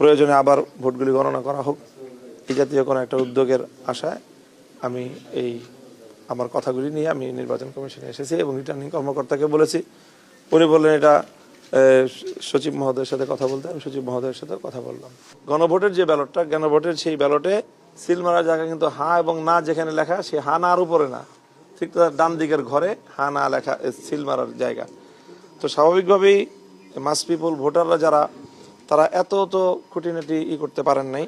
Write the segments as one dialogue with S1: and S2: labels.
S1: প্রয়োজনে আবার ভোটগুলি গণনা করা হোক, এই জাতীয় কোনো একটা উদ্যোগের আশায় আমি আমার কথাগুলি নিয়ে আমি নির্বাচন কমিশনে এসেছি এবং রিটার্নিং কর্মকর্তাকে বলেছি। উনি বললেন এটা সচিব মহোদয়ের সাথে কথা বলতে, আমি সচিব মহোদয়ের সাথে কথা বললাম। গণভোটের যে ব্যালটটা, গণভোটের সেই ব্যালটে সিল মারার জায়গা কিন্তু হা এবং না যেখানে লেখা, সে হা না আর উপরে না, ঠিক তার ডান দিকের ঘরে হা না লেখা সিল মারার জায়গা। তো স্বাভাবিকভাবেই মাস পিপল ভোটাররা যারা, তারা এত তো খুঁটিনাটি করতে পারেন নাই।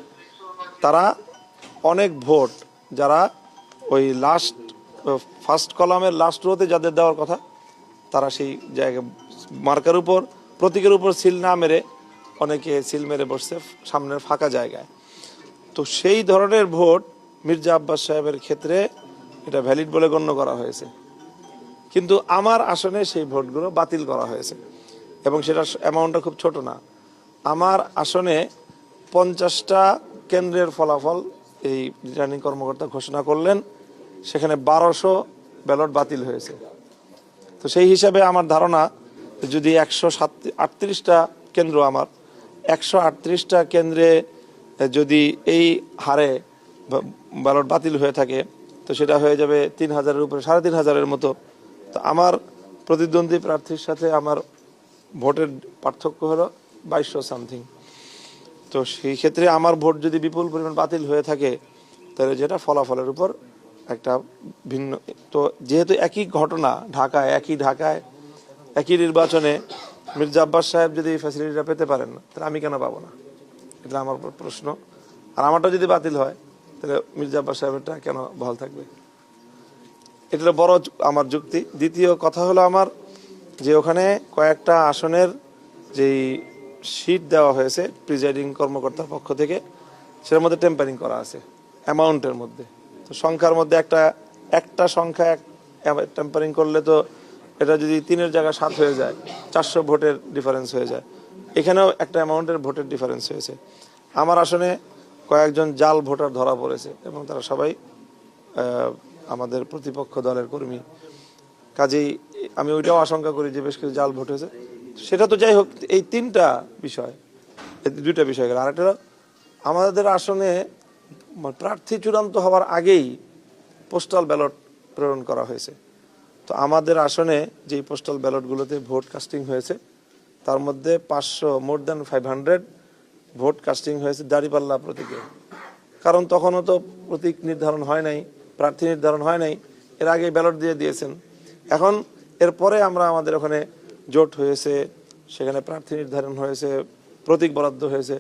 S1: তারা অনেক ভোট যারা ওই লাস্ট ফার্স্ট কলামের লাস্ট রোতে যাদের দেওয়ার কথা, তারা সেই জায়গায় মার্কার উপর প্রতীকের উপর সিল না মেরে অনেকে সিল মেরে বসছে সামনের ফাঁকা জায়গায়। তো সেই ধরনের ভোট মির্জা আব্বাস সাহেবের ক্ষেত্রে এটা ভ্যালিড বলে গণ্য করা হয়েছে, কিন্তু আমার আসনে সেই ভোটগুলো বাতিল করা হয়েছে এবং সেটা অ্যামাউন্টটা খুব ছোট না। আমার আসনে 50টা কেন্দ্রের ফলাফল এই রিটার্নিং কর্মকর্তা ঘোষণা করলেন, সেখানে 1200 ব্যালট বাতিল হয়েছে। তো সেই হিসাবে আমার ধারণা, যদি 138টা কেন্দ্র, আমার 138টা কেন্দ্রে যদি এই হারে ব্যালট বাতিল হয়ে থাকে, তো সেটা হয়ে যাবে 3000-এর উপরে, 3500-এর মতো। তো আমার প্রতিদ্বন্দ্বী প্রার্থীর সাথে আমার ভোটের পার্থক্য হলো 2200 সামথিং। তো সেই ক্ষেত্রে আমার ভোট যদি বিপুল পরিমাণ বাতিল হয়ে থাকে, তাহলে যেটা ফলাফলের উপর একটা ভিন্ন। তো যেহেতু একই ঘটনা ঢাকায় একই নির্বাচনে মির্জা আব্বাস সাহেব যদি এই ফ্যাসিলিটিটা পেতে পারেন না, তাহলে আমি কেন পাবো না? এটা আমার প্রশ্ন। আর আমারটা যদি বাতিল হয়, তাহলে মির্জা আব্বাস সাহেবেরটা কেন বহাল থাকবে? এটা বড় আমার যুক্তি। দ্বিতীয় কথা হলো আমার, যে ওখানে কয়েকটা আসনের যেই শীট দেওয়া হয়েছে প্রিজাইডিং কর্মকর্তার পক্ষ থেকে, সেটার মধ্যে টেম্পারিং করা আছে অ্যামাউন্টের মধ্যে। তো সংখ্যার মধ্যে একটা সংখ্যা টেম্পারিং করলে তো এটা যদি 3-এর জায়গায় 7 হয়ে যায়, 400 ভোটের ডিফারেন্স হয়ে যায়। এখানেও একটা অ্যামাউন্টের ভোটের ডিফারেন্স হয়েছে। আমার আসনে কয়েকজন জাল ভোটার ধরা পড়েছে এবং তারা সবাই আমাদের প্রতিপক্ষ দলের কর্মী। কাজেই আমি ওইটাও আশঙ্কা করি যে বেশ কিছু জাল ভোট হয়েছে। সেটা তো যাই হোক, এই 3টা বিষয়, 2টা বিষয় গেল। আরেকটা, আমাদের আসনে প্রার্থী চূড়ান্ত হওয়ার আগেই পোস্টাল ব্যালট প্রেরণ করা হয়েছে। তো আমাদের আসনে যেই পোস্টাল ব্যালটগুলোতে ভোট কাস্টিং হয়েছে, তার মধ্যে 500 মোর দ্যান 500 ভোট কাস্টিং হয়েছে দাঁড়িপাল্লা প্রতীকে। কারণ তখনও তো প্রতীক নির্ধারণ হয় নাই, প্রার্থী নির্ধারণ হয় নাই, এর আগে ব্যালট দিয়ে দিয়েছেন। এখন এরপরে আমরা আমাদের ওখানে জোট হয়েছে, সেখানে প্রার্থী নির্ধারণ হয়েছে, প্রতীক বরাদ্দ হয়েছে।